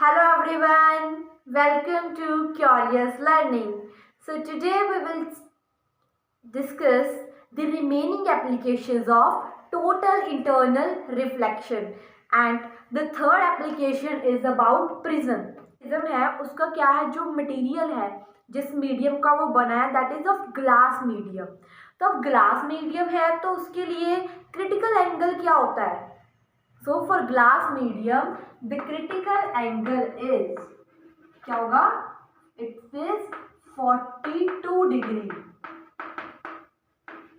Hello everyone, welcome to Curious Learning. So today we will discuss the remaining applications of total internal reflection and the third application is about prism. Prism है उसका क्या है, जो material है जिस medium का वो बना है that is of glass medium. तो अब ग्लास मीडियम है तो उसके लिए क्रिटिकल एंगल क्या होता है. So for glass medium, the critical angle is क्या होगा? It is 42 degree.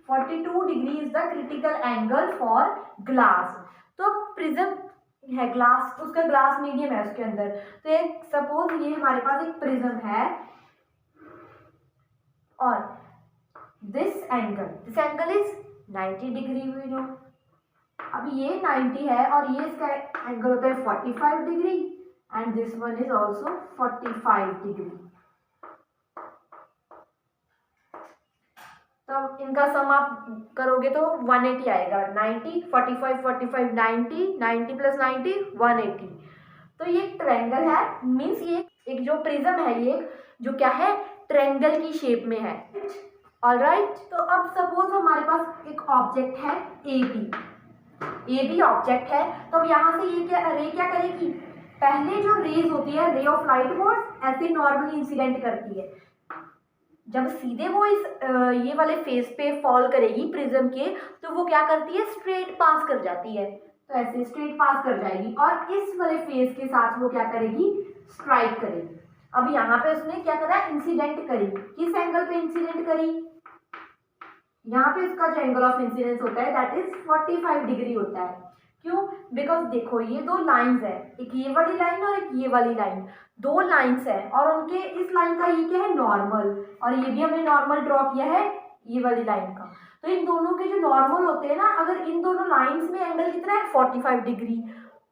42 degree is the critical angle for glass. तो प्रिज्म है ग्लास, उसका ग्लास मीडियम है उसके अंदर. तो एक सपोज ये हमारे पास एक प्रिज्म है और this angle is 90 degree. We know अब ये 90 है और ये इसका एंगल होता है 45 degree and this one is also 45 degree. तो इनका सम आप करोगे तो 180 आएगा. 90 45 45 90 90 प्लस 90 180. तो ये ट्रायंगल है, मीन्स ये एक जो प्रिज्म है ये जो क्या है ट्रायंगल की शेप में है. ऑलराइट. तो अब सपोज हमारे पास एक ऑब्जेक्ट है ए बी ऑब्जेक्ट है. तो अब यहाँ से ये क्या करेगी, पहले जो रेज होती है रे ऑफ लाइट वो ऐसे नॉर्मली इंसिडेंट करती है. जब सीधे वो इस ये वाले फेस पे फॉल करेगी प्रिज्म के तो वो क्या करती है स्ट्रेट पास कर जाती है. तो ऐसे स्ट्रेट पास कर जाएगी और इस वाले फेस के साथ वो क्या करेगी स्ट्राइक करेगी. अब यहाँ पे उसने क्या करा इंसिडेंट करी. किस एंगल पे इंसिडेंट करी, यहाँ पे इसका जो एंगल ऑफ इंसिडेंस होता है दैट इज 45 डिग्री होता है. क्यों, बिकॉज देखो ये दो लाइंस है, एक ये वाली लाइन और एक ये वाली लाइन, दो लाइंस है और उनके इस लाइन का ये क्या है नॉर्मल और ये भी हमने नॉर्मल ड्रॉ किया है ये वाली लाइन का. तो इन दोनों के जो नॉर्मल होते हैं ना, अगर इन दोनों लाइंस में एंगल कितना है 45 डिग्री,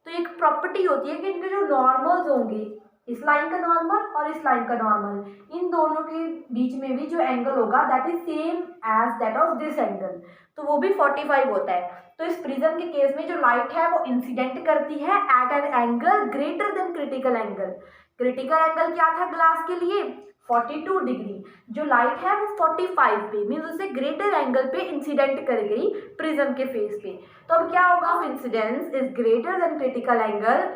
तो एक प्रॉपर्टी होती है कि इनके जो नॉर्मल्स होंगे इस लाइन का नॉर्मल और इस लाइन का नॉर्मल, इन दोनों के बीच में भी जो एंगल होगा that is same as that of this angle, तो वो भी 45 होता है. तो इस प्रिज्म के केस में जो लाइट है वो इंसिडेंट करती है at an angle greater than critical angle. Critical angle क्या था ग्लास के लिए 42 डिग्री, जो लाइट है वो 45 पे मीन्स उससे ग्रेटर एंगल पे इंसिडेंट कर गई प्रिज्म के फेस पे. तो अब क्या होगा, incidence is greater than critical angle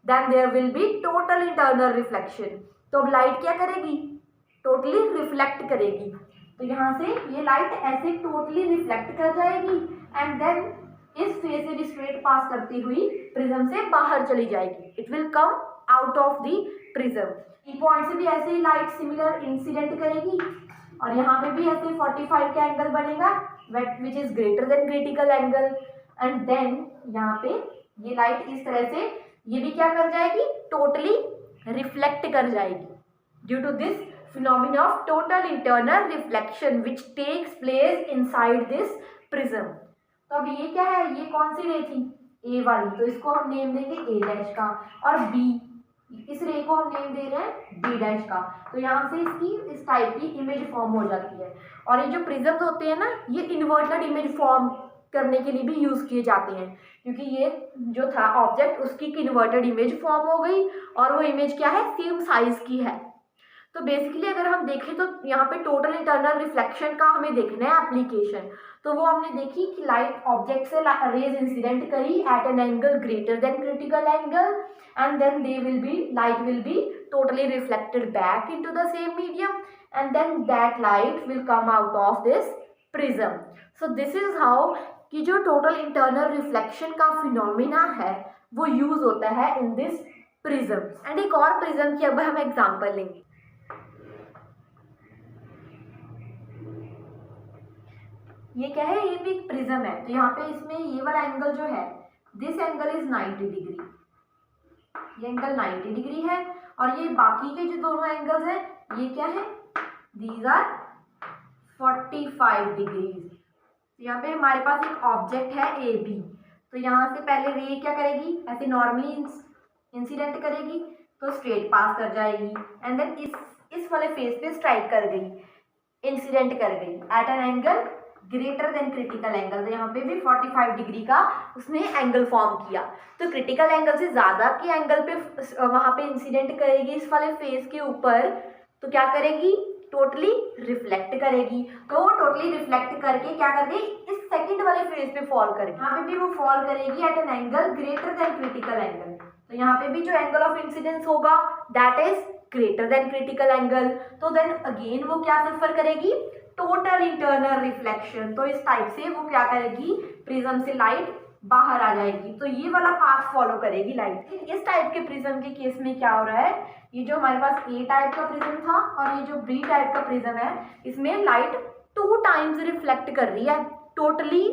then there will be total internal reflection. तो अब लाइट क्या करेगी टोटली रिफ्लेक्ट करेगी. तो यहाँ से ये लाइट ऐसे टोटली रिफ्लेक्ट कर जाएगी एंड देन इस फेस से भी स्ट्रेट पास करती हुई प्रिज्म से बाहर चली जाएगी. It will come out of the prism. E point से भी ऐसे ही लाइट सिमिलर इंसिडेंट करेगी और यहाँ पे भी ऐसे 45 का एंगल बनेगा which is greater than critical angle and then यहाँ पे ये लाइट इस तरह से ये भी क्या कर जाएगी टोटली रिफ्लेक्ट कर जाएगी due to this phenomena of total internal reflection which takes place inside this prism. तो अब ये क्या है, ये कौन सी रे थी ए वाली, तो इसको हम नेम देंगे ए डैश का और बी इस रे को हम नेम दे रहे हैं बी डैश का. तो यहाँ से इसकी इस टाइप की इमेज फॉर्म हो जाती है. और ये जो प्रिज्म्स होते हैं ना ये इन्वर्टेड इमेज फॉर्म करने के लिए भी यूज़ किए जाते हैं क्योंकि ये जो था ऑब्जेक्ट उसकी इन्वर्टेड इमेज फॉर्म हो गई और वो इमेज क्या है सेम साइज की है. तो बेसिकली अगर हम देखें तो यहाँ पे टोटल इंटरनल रिफ्लेक्शन का हमें देखना है एप्लीकेशन. तो वो हमने देखी कि लाइट ऑब्जेक्ट से रेज इंसिडेंट करी at an angle greater than critical angle and then light will be totally reflected back into the same medium and then that light will come out of this prism. So this is how कि जो total internal reflection का phenomena है वो use होता है in this prism. And एक और prism की अब हम एग्जांपल लेंगे. ये क्या है, ये भी एक प्रिज्म है. तो यहाँ पे इसमें ये वाला एंगल जो है दिस एंगल इज 90 डिग्री, ये एंगल 90 डिग्री है और ये बाकी के जो दोनों एंगल्स हैं ये क्या है दीज आर 45 डिग्रीज. यहाँ पे हमारे पास एक ऑब्जेक्ट है ए बी. तो यहाँ से पहले रे क्या करेगी ऐसे नॉर्मली इंसिडेंट करेगी तो स्ट्रेट पास कर जाएगी एंड देन इस वाले फेस पे स्ट्राइक कर गई इंसिडेंट कर गई at an angle greater than critical angle, तो यहाँ पे भी 45 डिग्री का उसने एंगल फॉर्म किया। तो क्रिटिकल एंगल से ज़्यादा के एंगल पे वहाँ पे इंसिडेंट करेगी इस वाले फेस के ऊपर, तो क्या करेगी, टोटली रिफ्लेक्ट करेगी। तो वो टोटली रिफ्लेक्ट करके क्या कर देगी, इस सेकंड वाले फेस पे फॉल करेगी। यहाँ पे भी वो फॉल करेगी at an angle greater than critical angle. तो यहाँ पे भी जो एंगल ऑफ इंसिडेंस होगा that is greater than critical angle. तो देन अगेन वो क्या सफर करेगी, टोटल इंटरनल रिफ्लेक्शन। तो इस टाइप से वो क्या करेगी, प्रिज्म से लाइट बाहर आ जाएगी। तो ये वाला पाथ फॉलो करेगी लाइट। इस टाइप के प्रिज्म के केस में क्या हो रहा है, ये जो हमारे पास ए टाइप का प्रिज्म था और ये जो बी टाइप का प्रिज्म है, इसमें लाइट 2 टाइम्स रिफ्लेक्ट कर रही है, टोटली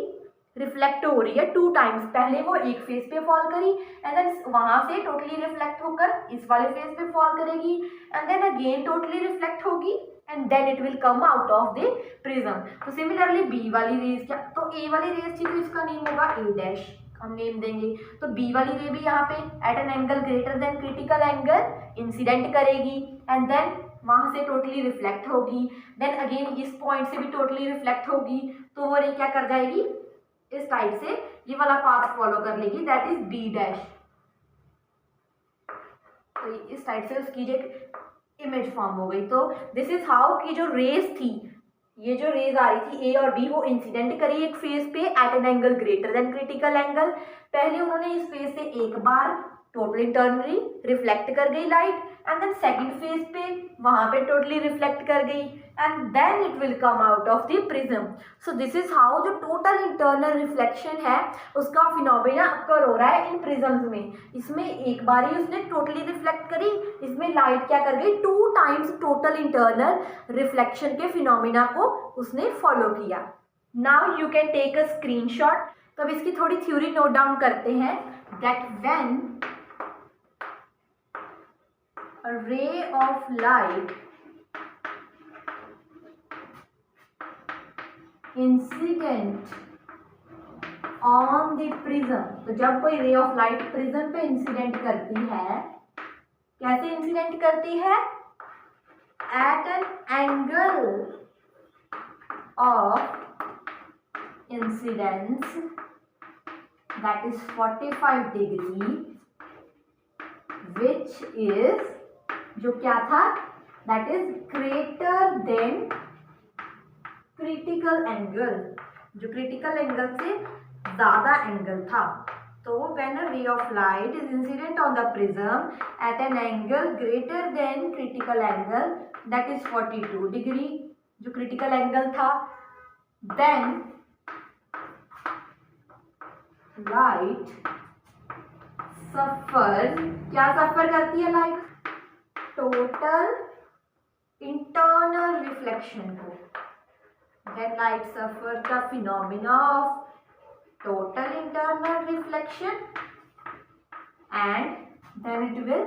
रिफ्लेक्ट हो रही है 2 टाइम्स। पहले वो एक फेस पे फॉल करी एंड देन वहां से टोटली रिफ्लेक्ट होकर इस वाले फेस पे फॉल करेगी and then again totally reflect होगी and then it will come out of the prism. तो सिमिलरली बी वाली रेज क्या, तो ए वाली रेज थी तो इसका नेम होगा ए डैश, हम नेम देंगे। तो बी वाली रे भी यहाँ पे at an angle greater than critical angle incident करेगी एंड देन वहां से टोटली रिफ्लेक्ट होगी, देन अगेन इस पॉइंट से भी टोटली रिफ्लेक्ट होगी। तो वो रे क्या कर जाएगी, इस टाइप से ये वाला पाथ फॉलो कर लेगी, दैट इज बी डैश। तो इस टाइप से उसकी जो इमेज फॉर्म हो गई। तो दिस इज हाउ की जो रेज थी, ये जो रेज आ रही थी ए और बी, वो इंसिडेंट करी एक फेस पे at an angle greater than critical angle. पहले उन्होंने इस फेस से एक बार टोटली इंटरनली रिफ्लेक्ट कर गई light and then second face पे वहां पे टोटली रिफ्लेक्ट कर गई and then it will come out of the prism. So this is how जो टोटल इंटरनल रिफ्लेक्शन है उसका फिनोमेना अकर हो रहा है इन प्रिज्म्स में। इसमें एक बार ही उसने टोटली रिफ्लेक्ट करी, इसमें लाइट क्या कर गई, 2 टाइम्स टोटल इंटरनल रिफ्लेक्शन के फिनोमेना को उसने फॉलो किया। Now you can take a screenshot. तो अब इसकी थोड़ी थ्योरी नोट डाउन करते हैं। That when a ray of light incident on the prism, तो जब कोई रे ऑफ लाइट प्रिज्म पे इंसिडेंट करती है, कैसे इंसिडेंट करती है, at an angle of incidence that is 45 degree, which is जो क्या था, that is greater than critical angle, जो क्रिटिकल एंगल से ज्यादा एंगल था। तो when a ray of light is incident on the prism at an angle greater than critical angle that is 42 degree, जो critical angle था, then light सफर, क्या सफर करती है लाइट, टोटल इंटरनल रिफ्लेक्शन को। Then light suffers the phenomena of total internal reflection and then it will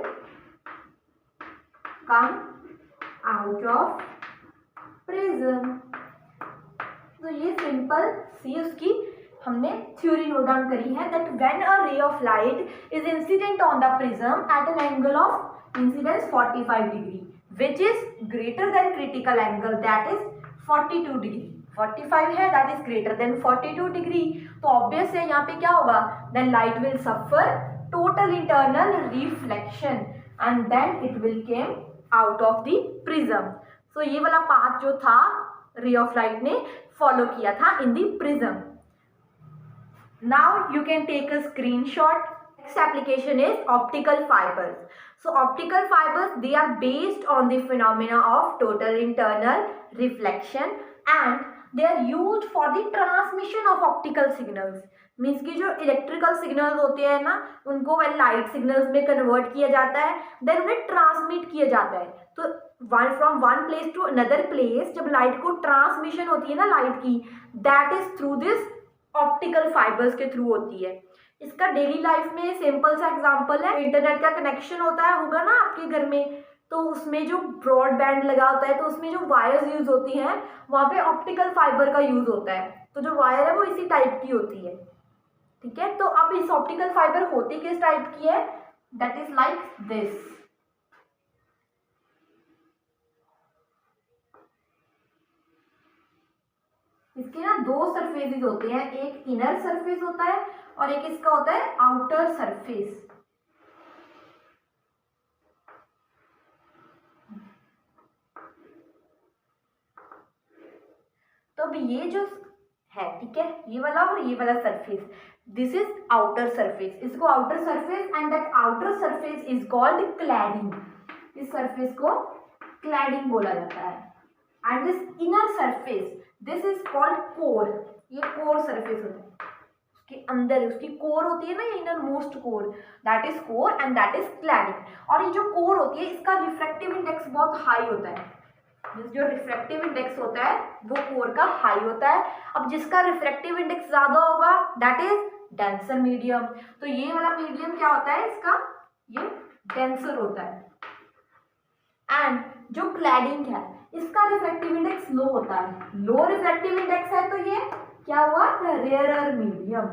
come out of prism। तो ये simple सी उसकी हमने थ्योरी नोट डाउन करी है, that when a ray of light is incident on the prism at an angle of incidence 45 degree which is greater than critical angle that is 42 degree. 45 है that is greater than 42 degree. तो obvious है यहाँ पे क्या होगा, then light will suffer total internal reflection and then it will came out of the prism. So ये वाला path जो था रे ऑफ लाइट ने फॉलो किया था in the prism. Now you can take a screenshot. Next application is optical fibers. So optical fibers, they are based on the phenomena of total internal reflection and they are used for the transmission of optical signals. Means की जो electrical signals होते हैं ना, उनको वह light signals में convert किया जाता है, देन उन्हें ट्रांसमिट किया जाता है। तो from one place to another place जब लाइट को ट्रांसमिशन होती है ना लाइट की, that is through this optical fibres के थ्रू होती है। इसका डेली लाइफ में सिंपल सा एग्जांपल है, इंटरनेट का कनेक्शन होता है होगा ना आपके घर में, तो उसमें जो ब्रॉडबैंड लगा होता है तो उसमें जो वायर्स यूज होती हैं वहाँ पे ऑप्टिकल फाइबर का यूज होता है। तो जो वायर है वो इसी टाइप की होती है, ठीक है। तो अब इस ऑप्टिकल फाइबर होती किस टाइप की है, दैट इज लाइक दिस। इसके ना दो सरफेसेस होते हैं, एक इनर सरफेस होता है और एक इसका होता है आउटर सरफेस। तो अब ये जो है, ठीक है, ये वाला और ये वाला surface, this is outer surface, इसको outer surface, and that outer surface is called cladding. इस सरफेस को क्लैडिंग बोला जाता है। And this inner surface, this is called core. ये कोर सरफेस होता है, उसके अंदर उसकी कोर होती है ना, ये inner most core, that is core and that is cladding. और ये जो कोर होती है इसका रिफ्रैक्टिव इंडेक्स बहुत हाई होता है। जो रिफ्रैक्टिव इंडेक्स होता है वो कोर का हाई होता है। अब जिसका रिफ्रैक्टिव इंडेक्स ज्यादा होगा दैट इज डेंसर मीडियम। तो ये वाला मीडियम क्या होता है इसका, ये डेंसर होता है। एंड जो क्लैडिंग है इसका रिफ्रैक्टिव इंडेक्स लो होता है। लो रिफ्रैक्टिव इंडेक्स है तो ये क्या हुआ, rarer medium,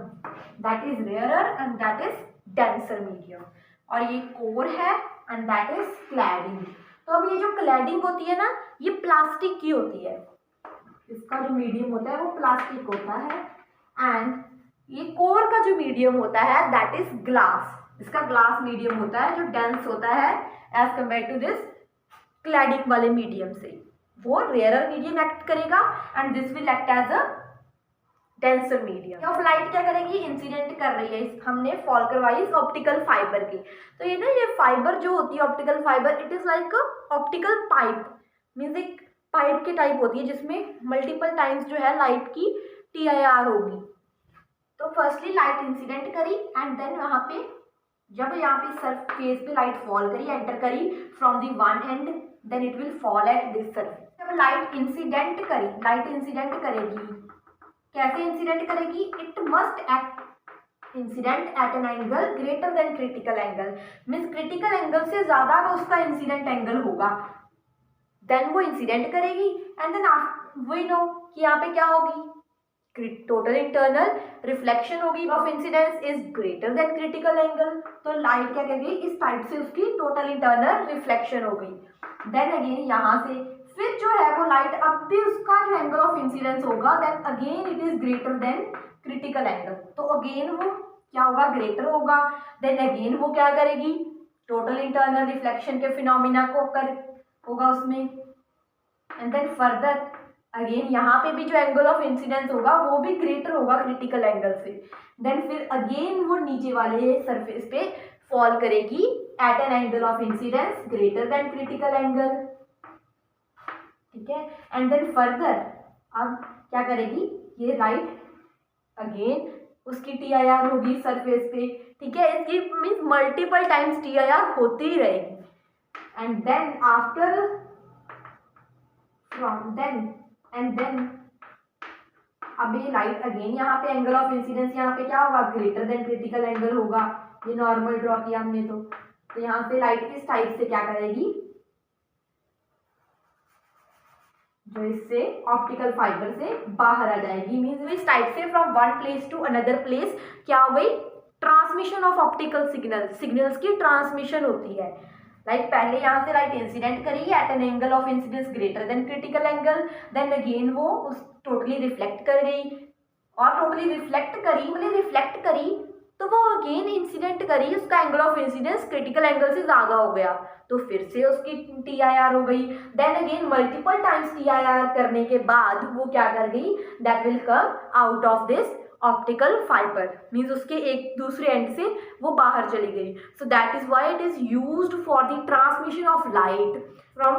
that is rarer and that is denser medium. और ये कोर है एंड दैट इज क्लैडिंग। तो अब ये जो क्लैडिंग होती है ना, ये प्लास्टिक की होती है, इसका जो मीडियम होता है वो प्लास्टिक होता है। एंड ये कोर का जो मीडियम होता है दैट इज ग्लास, इसका ग्लास मीडियम होता है जो डेंस होता है as compare to this cladding वाले मीडियम से। वो रेयरर मीडियम एक्ट करेगा and this will act as a denser medium. Of light क्या करेगी, इंसिडेंट कर रही है, हमने फॉल करवाई इस ऑप्टिकल फाइबर की। तो ये ना, ये फाइबर जो होती है optical fibre, it is like optical pipe, means एक पाइप के टाइप होती है जिसमें मल्टीपल टाइम्स जो है लाइट की TIR होगी। तो फर्स्टली लाइट इंसिडेंट करी एंड देन वहां पे जब यहाँ पे सरफेस पे लाइट फॉल करी, एंटर करी from the one end, then it will fall at this surface. जब लाइट इंसिडेंट करी, लाइट इंसिडेंट करेगी, कैसे इंसिडेंट करेगी, it must act incident at an angle greater than critical angle, means critical angle से ज्यादा का उसका इंसिडेंट एंगल होगा, देन वो इंसिडेंट करेगी। एंड देन वी नो कि यहाँ पे क्या होगी, टोटल इंटरनल रिफ्लेक्शन होगी of incidence is greater than critical angle. तो लाइट क्या करेगी, इस टाइप से उसकी टोटल इंटरनल रिफ्लेक्शन हो गई। देन अगेन यहाँ से फिर जो है वो लाइट, अब भी उसका जो एंगल ऑफ इंसिडेंस होगा then again it is greater than critical angle. तो अगेन वो क्या होगा, ग्रेटर होगा। देन अगेन वो क्या करेगी, टोटल इंटरनल रिफ्लेक्शन के फिनोमिना को कर होगा उसमें। एंड देन फर्दर अगेन यहाँ पे भी जो एंगल ऑफ इंसिडेंस होगा वो भी ग्रेटर होगा क्रिटिकल एंगल से। देन फिर अगेन वो नीचे वाले सरफेस पे फॉल करेगी at an angle of incidence greater than critical angle, ठीक है। एंड देन फर्दर अब क्या करेगी, ये लाइट अगेन उसकी TIR होगी सरफेस पे, ठीक है। इसकी मीन्स मल्टीपल टाइम्स TIR होती ही रहेगी। And then after from then and then अब ये लाइट अगेन यहाँ पे एंगल ऑफ इंसिडेंस यहाँ पे क्या होगा, ग्रेटर देन क्रिटिकल एंगल होगा। ये नॉर्मल ड्रॉ किया हमने तो यहाँ से लाइट इस टाइप से क्या करेगी, जो इससे ऑप्टिकल फाइबर से बाहर आ जाएगी, मीन्स इस टाइप से from one place to another place क्या हो गई, ट्रांसमिशन ऑफ ऑप्टिकल सिग्नल्स की ट्रांसमिशन होती है। लाइक पहले यहाँ से लाइट इंसिडेंट करी at an angle of incidence greater than critical angle, then again वो उस टोटली रिफ्लेक्ट कर गई, और टोटली रिफ्लेक्ट करी मतलब रिफ्लेक्ट करी तो वो अगेन इंसिडेंट करी, उसका angle of incidence critical angle से ज़्यादा हो गया तो फिर से उसकी TIR हो गई। Then again multiple times TIR करने के बाद वो क्या कर गई, that will come out of this optical fibre, means उसके एक दूसरे एंड से वो बाहर चली गई। So that is why it is used for the transmission of light from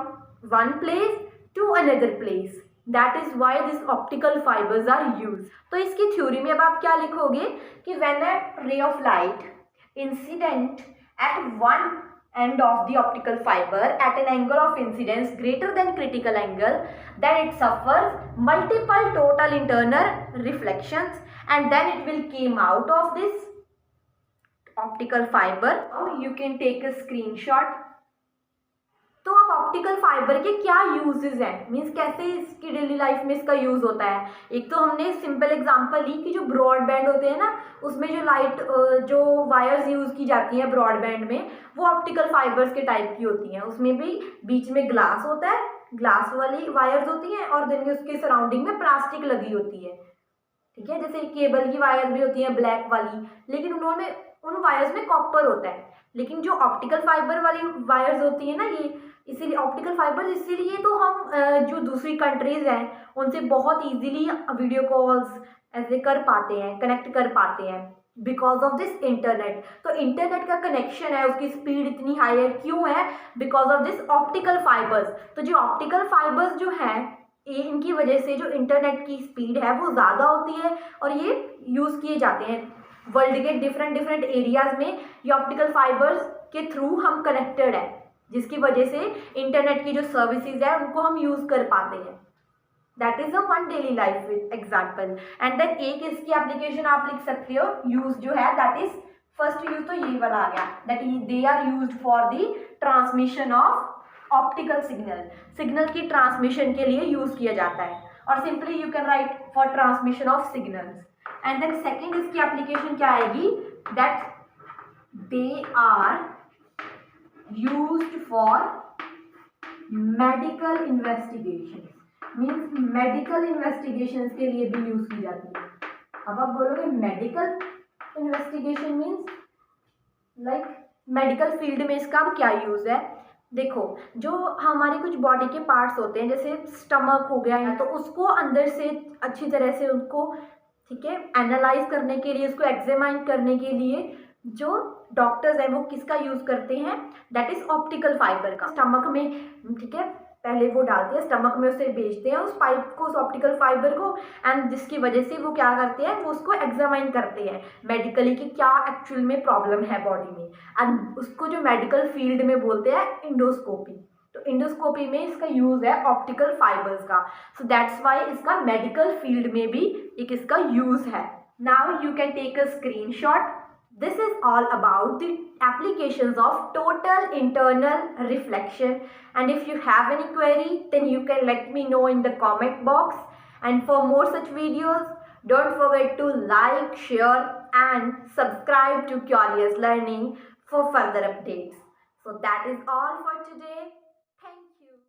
one place to another place, that is why this optical fibres are use. तो इसकी थ्योरी में अब आप क्या लिखोगे कि when a ray of light incident at one end of the optical fiber at an angle of incidence greater than critical angle, then it suffers multiple total internal reflections and then it will came out of this optical fiber. Now you can take a screenshot. तो अब optical fibre के क्या uses हैं, means कैसे इसकी daily life में इसका use होता है। एक तो हमने सिंपल एग्जांपल ली कि जो ब्रॉडबैंड होते हैं ना, उसमें जो लाइट जो वायर्स यूज की जाती है ब्रॉडबैंड में वो ऑप्टिकल फाइबर्स के टाइप की होती हैं, उसमें भी बीच में ग्लास होता है, ग्लास वाली वायर्स होती हैं और देन उसके सराउंडिंग में प्लास्टिक लगी होती है, ठीक है, जैसे केबल की वायर भी होती है ब्लैक वाली, लेकिन उन्होंने उन वायर्स में कॉपर होता है। लेकिन जो ऑप्टिकल फाइबर वाली वायर्स होती है ना, ये इसीलिए ऑप्टिकल फाइबर, इसीलिए तो हम जो दूसरी कंट्रीज हैं उनसे बहुत इजीली वीडियो कॉल्स ऐसे कर पाते हैं, कनेक्ट कर पाते हैं बिकॉज ऑफ दिस इंटरनेट। तो इंटरनेट का कनेक्शन है, उसकी स्पीड इतनी हाई है, क्यों है? Because of this optical fibres. तो जो ऑप्टिकल फाइबर्स जो हैं, ये इनकी वजह से जो इंटरनेट की स्पीड है वो ज़्यादा होती है और ये यूज़ किए जाते हैं वर्ल्ड के डिफरेंट डिफरेंट एरियाज में। ये ऑप्टिकल फाइबर्स के थ्रू हम कनेक्टेड है, जिसकी वजह से इंटरनेट की जो सर्विसेज है उनको हम यूज़ कर पाते हैं। That is a one daily life example. And then एक इसकी एप्लीकेशन आप लिख सकते हो, यूज जो है दैट इज फर्स्ट यूज तो ये वाला आ गया, that they are used for the transmission of optical signal. Signal की ट्रांसमिशन के लिए यूज किया जाता है, और simply you can write for transmission of signals. And then second इसकी एप्लीकेशन क्या आएगी, that they are used for medical investigation. Means medical investigation के लिए भी यूज की जाती है। अब आप बोलोगे medical investigation means like medical field में इसका अब क्या यूज है? देखो, जो हमारे कुछ बॉडी के पार्ट्स होते हैं, जैसे स्टमक हो गया है, तो उसको अंदर से अच्छी तरह से उसको, ठीक है, एनालाइज करने के लिए, उसको एग्जामाइन करने के लिए जो डॉक्टर्स हैं वो किसका यूज करते हैं, दैट इज ऑप्टिकल फाइबर का। स्टमक में, ठीक है, पहले वो डालते हैं स्टमक में, उसे बेचते हैं उस पाइप को, उस ऑप्टिकल फाइबर को, एंड जिसकी वजह से वो क्या करते हैं, वो उसको एग्जामाइन करते हैं मेडिकली कि क्या एक्चुअल में प्रॉब्लम है बॉडी में, एंड उसको जो मेडिकल फील्ड में बोलते हैं इंडोस्कोपी। तो इंडोस्कोपी में इसका यूज है ऑप्टिकल फाइबर्स का, सो दैट्स वाई इसका मेडिकल फील्ड में भी एक इसका यूज है। Now you can take a screenshot. This is all about the applications of total internal reflection, and if you have any query then you can let me know in the comment box, and for more such videos don't forget to like, share and subscribe to Curious Learning for further updates. So that is all for today.